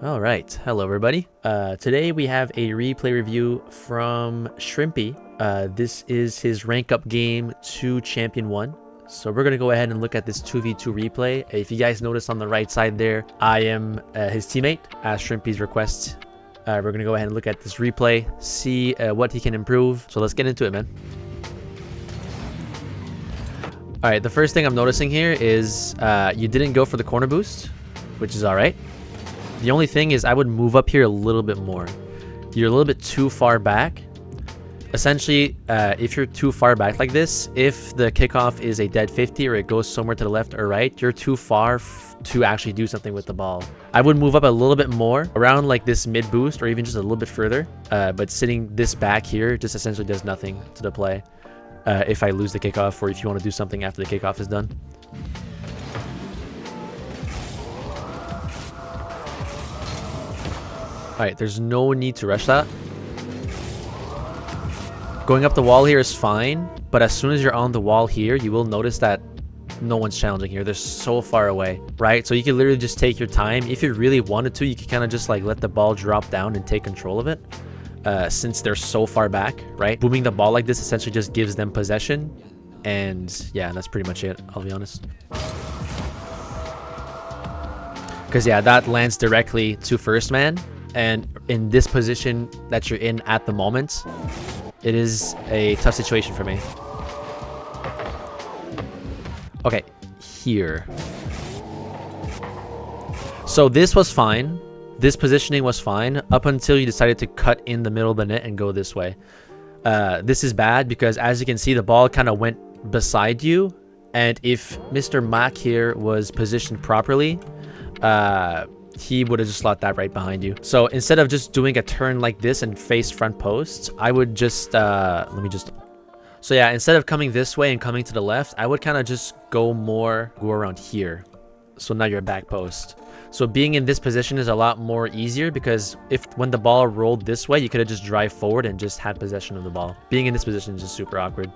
All right, hello everybody. Today we have a replay review from Shrimpy. This is his rank up game to Champion 1. So we're gonna go ahead and look at this 2v2 replay. If you guys notice on the right side there, I am his teammate as Shrimpy's request. We're gonna go ahead and look at this replay, see what he can improve. So let's get into it, man. All right, the first thing I'm noticing here is you didn't go for the corner boost, which is all right. The only thing is I would move up here a little bit more. You're a little bit too far back. Essentially, if you're too far back like this, if the kickoff is a dead 50 or it goes somewhere to the left or right, you're too far to actually do something with the ball. I would move up a little bit more around like this mid boost or even just a little bit further. But sitting this back here just essentially does nothing to the play if I lose the kickoff or if you want to do something after the kickoff is done. Alright, there's no need to rush that. Going up the wall here is fine, but as soon as you're on the wall here, you will notice that no one's challenging here. They're so far away, right? So you can literally just take your time. If you really wanted to, you could kind of just like let the ball drop down and take control of it. Since they're so far back, right? Booming the ball like this essentially just gives them possession. And yeah, that's pretty much it, I'll be honest. Because yeah, that lands directly to first man. And in this position that you're in at the moment, it is a tough situation for me. Okay, here. So this was fine. This positioning was fine up until you decided to cut in the middle of the net and go this way. This is bad because as you can see, the ball kind of went beside you. And if Mr. Mac here was positioned properly, he would have just slot that right behind you. So instead of just doing a turn like this and face front posts, I would just so yeah, instead of coming this way and coming to the left, I would kind of just go around here. So now you're back post. So being in this position is a lot more easier because when the ball rolled this way, you could have just drive forward and just had possession of the ball. Being in this position is just super awkward.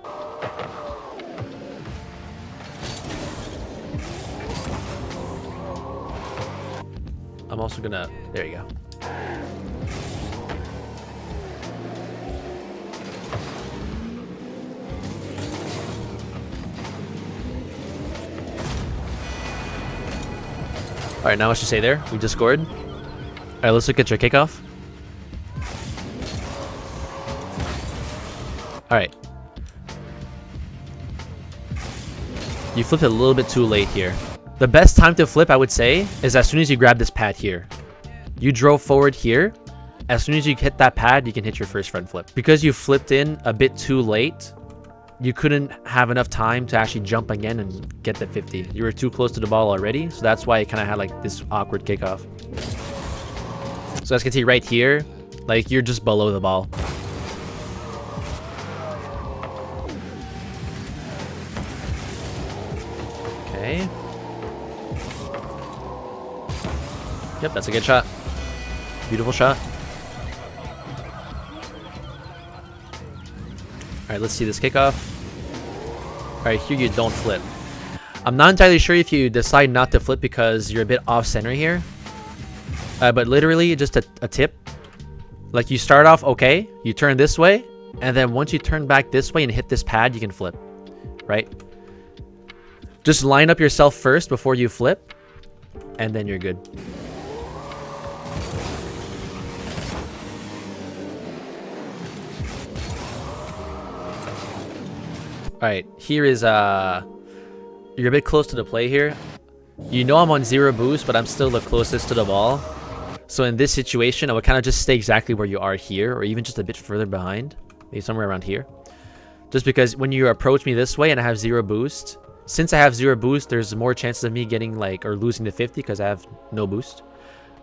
I'm also gonna, there you go. All right, now what should say there? We just scored. All right, let's look at your kickoff. All right. You flipped it a little bit too late here. The best time to flip, I would say, is as soon as you grab this pad here. You drove forward here. As soon as you hit that pad, you can hit your first front flip. Because you flipped in a bit too late, you couldn't have enough time to actually jump again and get the 50. You were too close to the ball already, so that's why it kind of had like this awkward kickoff. So as you can see right here, like you're just below the ball. Okay. Yep, that's a good shot. Beautiful shot. Alright, let's see this kickoff. Alright, here you don't flip. I'm not entirely sure if you decide not to flip because you're a bit off center here. But literally, just a tip. Like you start off okay, you turn this way, and then once you turn back this way and hit this pad, you can flip. Right? Just line up yourself first before you flip, and then you're good. Alright, here is, you're a bit close to the play here. You know I'm on 0 boost, but I'm still the closest to the ball. So in this situation, I would kind of just stay exactly where you are here, or even just a bit further behind. Maybe somewhere around here. Just because when you approach me this way and I have 0 boost, since I have 0 boost, there's more chances of me getting like, or losing the 50 because I have no boost.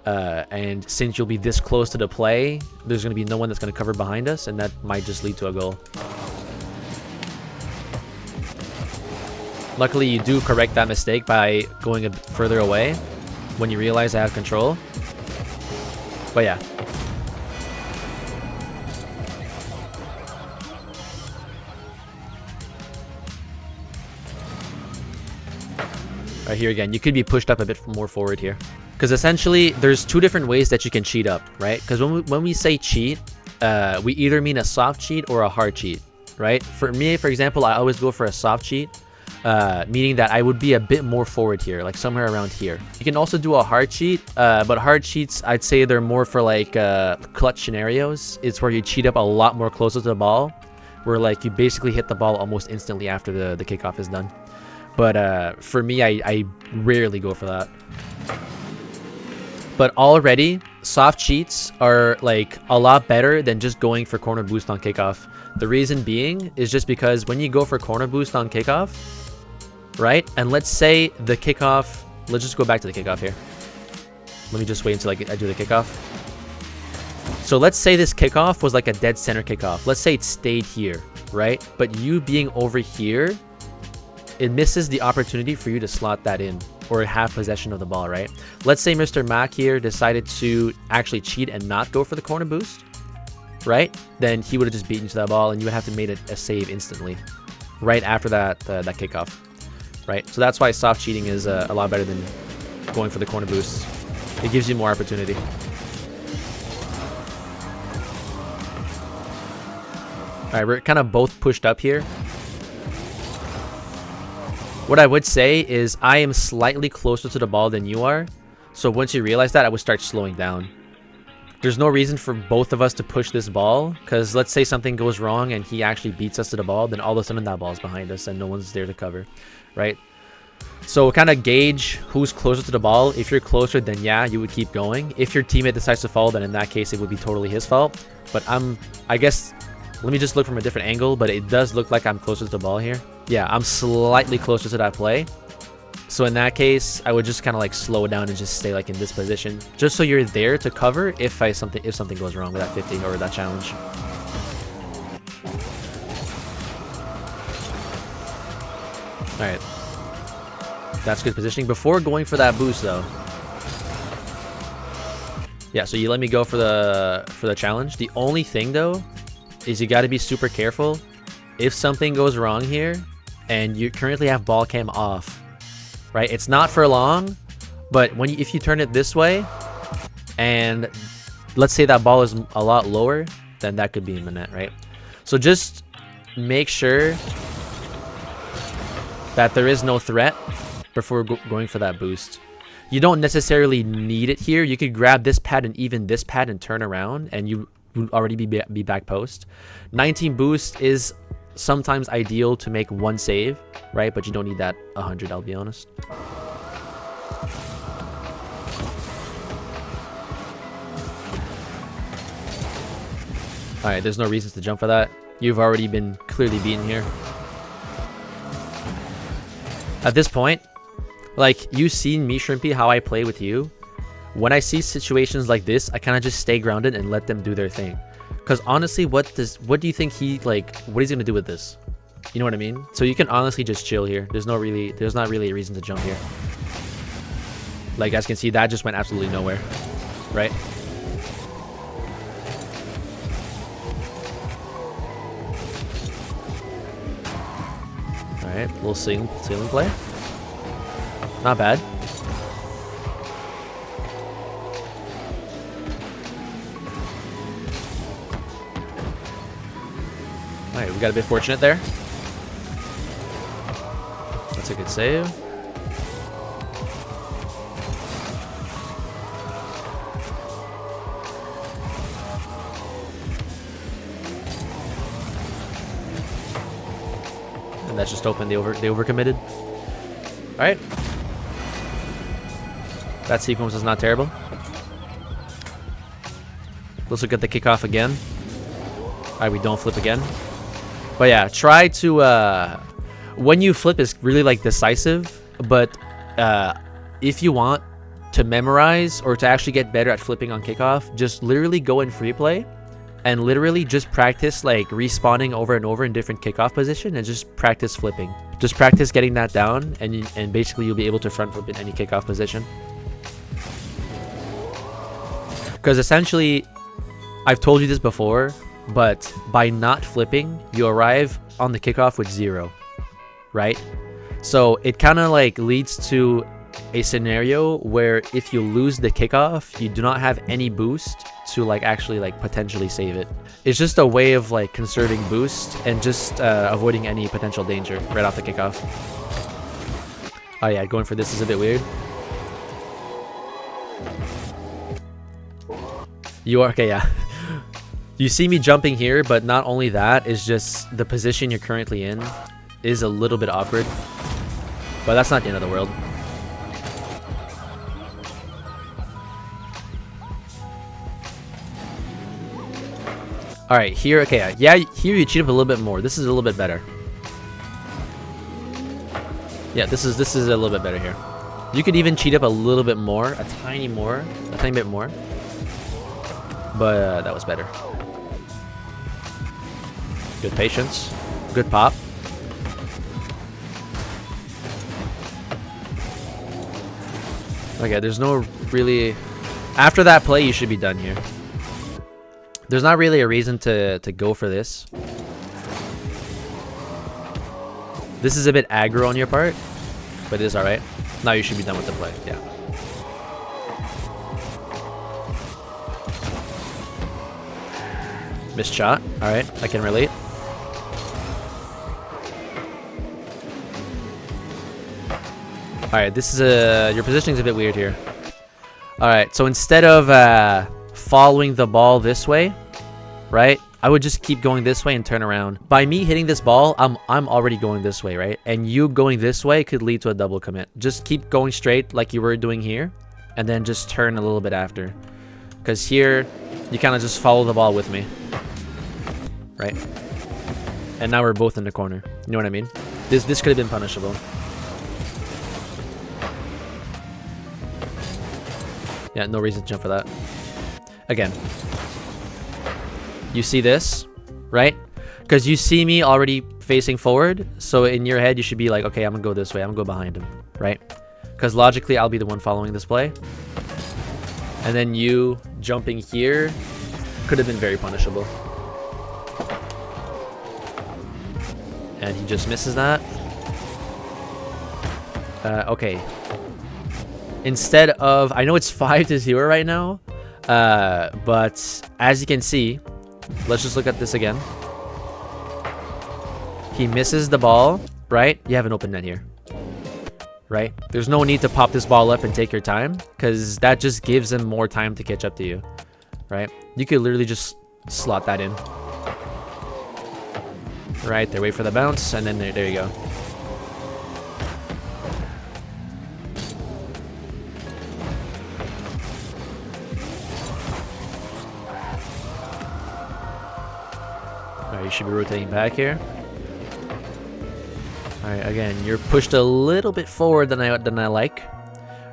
And since you'll be this close to the play, there's going to be no one that's going to cover behind us, and that might just lead to a goal. Luckily, you do correct that mistake by going a bit further away when you realize I have control. But yeah. Right here again, you could be pushed up a bit more forward here. Because essentially, there's two different ways that you can cheat up, right? Because when we say cheat, we either mean a soft cheat or a hard cheat, right? For me, for example, I always go for a soft cheat, meaning that I would be a bit more forward here, like somewhere around here. You can also do a hard cheat, but hard cheats, I'd say they're more for like clutch scenarios. It's where you cheat up a lot more closer to the ball, where like you basically hit the ball almost instantly after the kickoff is done. But for me, I rarely go for that. But already, soft cheats are like a lot better than just going for corner boost on kickoff. The reason being is just because when you go for corner boost on kickoff, right? And let's say the kickoff, let's just go back to the kickoff here. Let me just wait until I do the kickoff. So let's say this kickoff was like a dead center kickoff. Let's say it stayed here, right? But you being over here, it misses the opportunity for you to slot that in or have possession of the ball, right? Let's say Mr. Mac here decided to actually cheat and not go for the corner boost, right? Then he would have just beaten you to that ball and you would have to make a save instantly right after that kickoff, right? So that's why soft cheating is a lot better than going for the corner boost. It gives you more opportunity. All right, we're kind of both pushed up here. What I would say is I am slightly closer to the ball than you are. So once you realize that, I would start slowing down. There's no reason for both of us to push this ball, because let's say something goes wrong and he actually beats us to the ball, then all of a sudden that ball's behind us and no one's there to cover, right? So kind of gauge who's closer to the ball. If you're closer, then yeah, you would keep going. If your teammate decides to fall, then in that case, it would be totally his fault. But I guess, let me just look from a different angle, but it does look like I'm closer to the ball here. Yeah, I'm slightly closer to that play. So in that case, I would just kind of like slow down and just stay like in this position, just so you're there to cover if something goes wrong with that 50 or that challenge. All right, that's good positioning. Before going for that boost though, yeah. So you let me go for the challenge. The only thing though is you got to be super careful. If something goes wrong here, and you currently have ball cam off, right? It's not for long, but if you turn it this way, and let's say that ball is a lot lower, then that could be in the net, right? So just make sure that there is no threat before going for that boost. You don't necessarily need it here. You could grab this pad and even this pad and turn around, and you would already be back post. 19 boost is sometimes ideal to make one save, right? But you don't need that 100, I'll be honest. All right, there's no reasons to jump for that. You've already been clearly beaten here. At this point, like, you've seen me, Shrimpy, how I play with you. When I see situations like this, I kind of just stay grounded and let them do their thing. Because honestly, what do you think what he's gonna do with this? You know what I mean? So you can honestly just chill here. There's not really a reason to jump here. Like, as you can see, that just went absolutely nowhere, right? All right, little ceiling play. Not bad. Alright, we got a bit fortunate there. That's a good save. And that's just open. They overcommitted. Alright. That sequence is not terrible. Let's look at the kickoff again. Alright, we don't flip again. But yeah, try to, when you flip is really like decisive, but if you want to memorize or to actually get better at flipping on kickoff, just literally go in free play and literally just practice like respawning over and over in different kickoff position and just practice flipping. Just practice getting that down and basically you'll be able to front flip in any kickoff position. Because essentially, I've told you this before, but by not flipping, you arrive on the kickoff with 0, right? So it kind of like leads to a scenario where if you lose the kickoff, you do not have any boost to like actually like potentially save it. It's just a way of like conserving boost and just avoiding any potential danger right off the kickoff. Oh yeah, going for this is a bit weird. You are okay, yeah. You see me jumping here, but not only that, is just the position you're currently in is a little bit awkward. But that's not the end of the world. Alright, here, okay, yeah, here you cheat up a little bit more. This is a little bit better. Yeah, this is a little bit better here. You could even cheat up a little bit more, a tiny bit more. But that was better. Good patience. Good pop. Okay, there's no really... After that play, you should be done here. There's not really a reason to go for this. This is a bit aggro on your part, but it is alright. Now you should be done with the play, yeah. Missed shot. Alright, I can relate. Alright, this is your positioning's a bit weird here. Alright, so instead of following the ball this way, right? I would just keep going this way and turn around. By me hitting this ball, I'm already going this way, right? And you going this way could lead to a double commit. Just keep going straight like you were doing here, and then just turn a little bit after. Because here, you kind of just follow the ball with me. Right? And now we're both in the corner. You know what I mean? This could have been punishable. Yeah, no reason to jump for that. Again. You see this, right? Because you see me already facing forward. So in your head, you should be like, okay, I'm going to go this way. I'm going to go behind him, right? Because logically, I'll be the one following this play. And then you jumping here could have been very punishable. And he just misses that. Okay. Instead of... I know it's 5-0 right now. But as you can see... Let's just look at this again. He misses the ball, right? You have an open net here. Right? There's no need to pop this ball up and take your time. Because that just gives him more time to catch up to you. Right? You could literally just slot that in. Right there, wait for the bounce, and then there you go. Alright, you should be rotating back here. Alright, again, you're pushed a little bit forward than I like.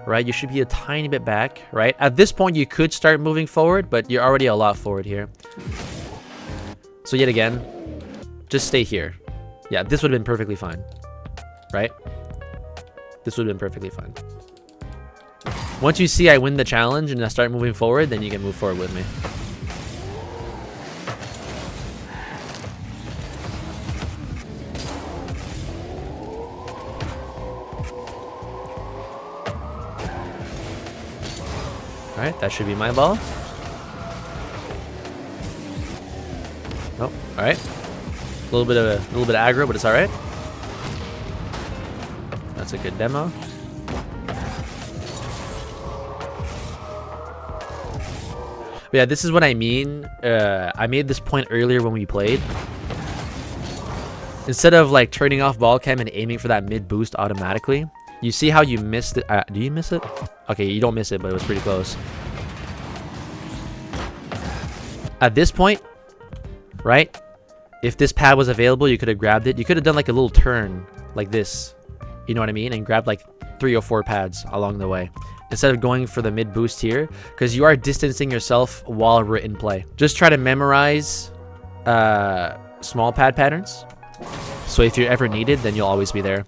Right, you should be a tiny bit back, right? At this point, you could start moving forward, but you're already a lot forward here. So yet again, just stay here. Yeah, this would have been perfectly fine. Right? This would have been perfectly fine. Once you see I win the challenge and I start moving forward, then you can move forward with me. Alright, that should be my ball. Oh, alright. A little bit of aggro, but it's alright. That's a good demo. But yeah, this is what I mean. I made this point earlier when we played. Instead of like turning off ball cam and aiming for that mid boost automatically, you see how you missed it? Do you miss it? Okay, you don't miss it, but it was pretty close. At this point, right? If this pad was available, you could have grabbed it. You could have done like a little turn like this. You know what I mean? And grabbed like 3 or 4 pads along the way. Instead of going for the mid boost here. Because you are distancing yourself while we're in play. Just try to memorize small pad patterns. So if you're ever needed, then you'll always be there.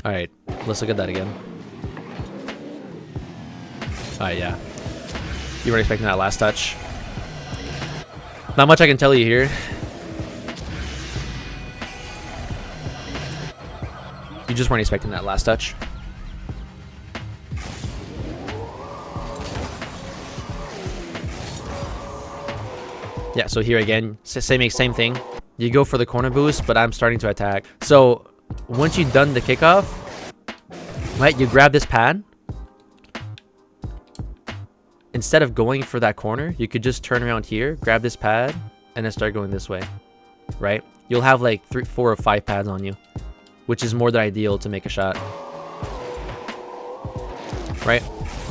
Alright, let's look at that again. Alright, yeah. You weren't expecting that last touch. Not much I can tell you here. You just weren't expecting that last touch. Yeah, so here again, same thing. You go for the corner boost, but I'm starting to attack. So once you've done the kickoff, right, you grab this pad. Instead of going for that corner, you could just turn around here, grab this pad, and then start going this way, right? You'll have like 3, 4, or 5 pads on you, which is more than ideal to make a shot, right?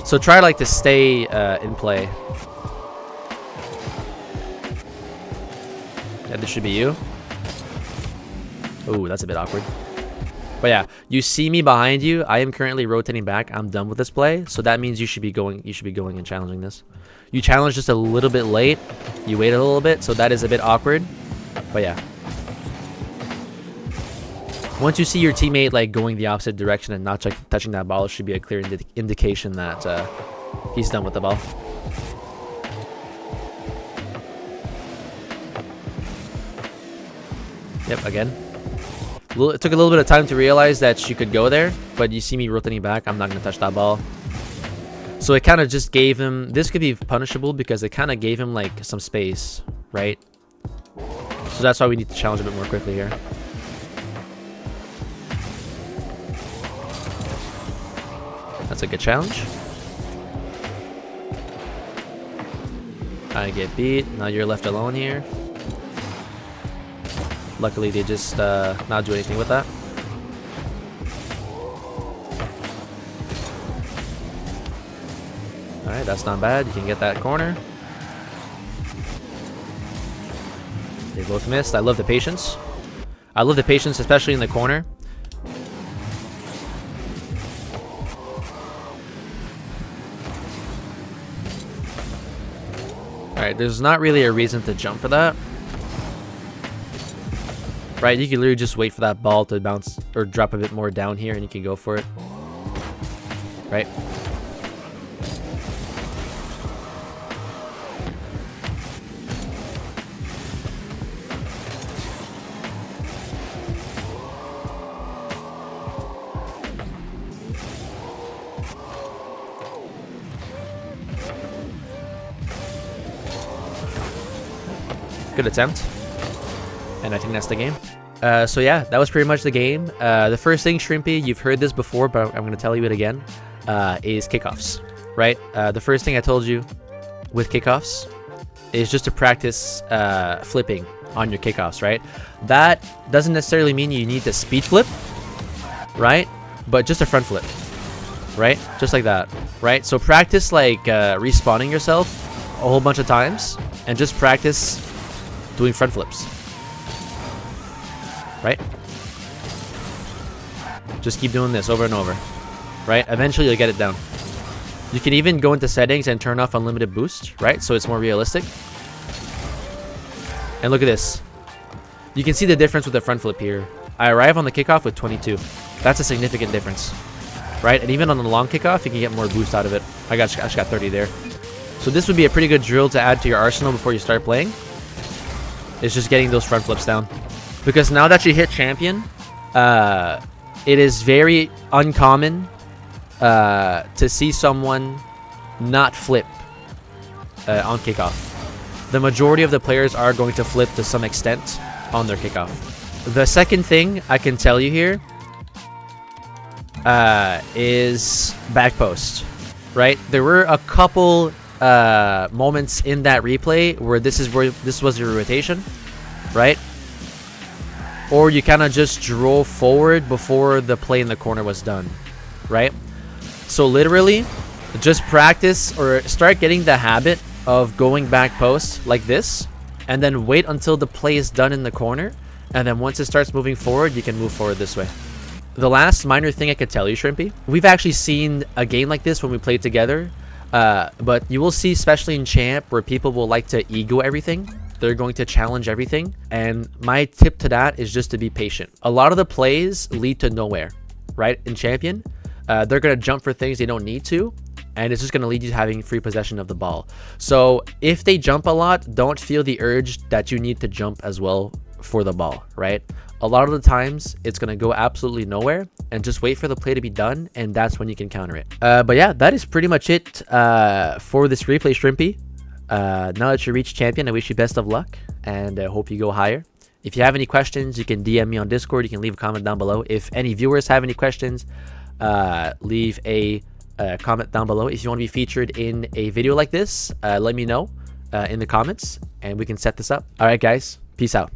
So try like to stay in play. Yeah, this should be you. Oh, that's a bit awkward. But yeah, you see me behind you. I am currently rotating back. I'm done with this play, so that means you should be going. You should be going and challenging this. You challenge just a little bit late. You wait a little bit, so that is a bit awkward. But yeah, once you see your teammate like going the opposite direction and not touching that ball, it should be a clear indication that he's done with the ball. Yep, again. It took a little bit of time to realize that she could go there, but you see me rotating back. I'm not going to touch that ball. So it kind of just gave him... This could be punishable because it kind of gave him like some space, right? So that's why we need to challenge a bit more quickly here. That's a good challenge. I get beat. Now you're left alone here. Luckily, they just not do anything with that. Alright, that's not bad. You can get that corner. They both missed. I love the patience. I love the patience, especially in the corner. Alright, there's not really a reason to jump for that. Right, you can literally just wait for that ball to bounce or drop a bit more down here and you can go for it. Right? Good attempt. And I think that's the game. So yeah, that was pretty much the game. The first thing, Shrimpy, you've heard this before, but I'm going to tell you it again, is kickoffs, right? The first thing I told you with kickoffs is just to practice flipping on your kickoffs, right? That doesn't necessarily mean you need to speed flip, right? But just a front flip, right? Just like that, right? So practice like respawning yourself a whole bunch of times and just practice doing front flips. Right? Just keep doing this over and over. Right? Eventually you'll get it down. You can even go into settings and turn off unlimited boost, right? So it's more realistic. And look at this. You can see the difference with the front flip here. I arrive on the kickoff with 22. That's a significant difference. Right? And even on the long kickoff, you can get more boost out of it. I just got 30 there. So this would be a pretty good drill to add to your arsenal before you start playing. It's just getting those front flips down. Because now that you hit champion, it is very uncommon to see someone not flip on kickoff. The majority of the players are going to flip to some extent on their kickoff. The second thing I can tell you here is back post, right? There were a couple moments in that replay where this was your rotation, right? Or you kind of just drove forward before the play in the corner was done, right? So literally, just practice or start getting the habit of going back post like this, and then wait until the play is done in the corner, and then once it starts moving forward, you can move forward this way. The last minor thing I could tell you, Shrimpy, we've actually seen a game like this when we played together, but you will see, especially in Champ, where people will like to ego everything. They're going to challenge everything, and my tip to that is just to be patient. A lot of the plays lead to nowhere, right? In Champion, they're going to jump for things they don't need to, and it's just going to lead you to having free possession of the ball. So if they jump a lot, don't feel the urge that you need to jump as well for the ball, right? A lot of the times it's going to go absolutely nowhere, and just wait for the play to be done, and that's when you can counter it. But yeah, that is pretty much it for this replay, Shrimpy. Now that you reach champion, I wish you best of luck, and I hope you go higher. If you have any questions, you can DM me on Discord. You can leave a comment down below. If any viewers have any questions, leave a comment down below. If you want to be featured in a video like this, let me know in the comments, and we can set this up. All right, guys, peace out.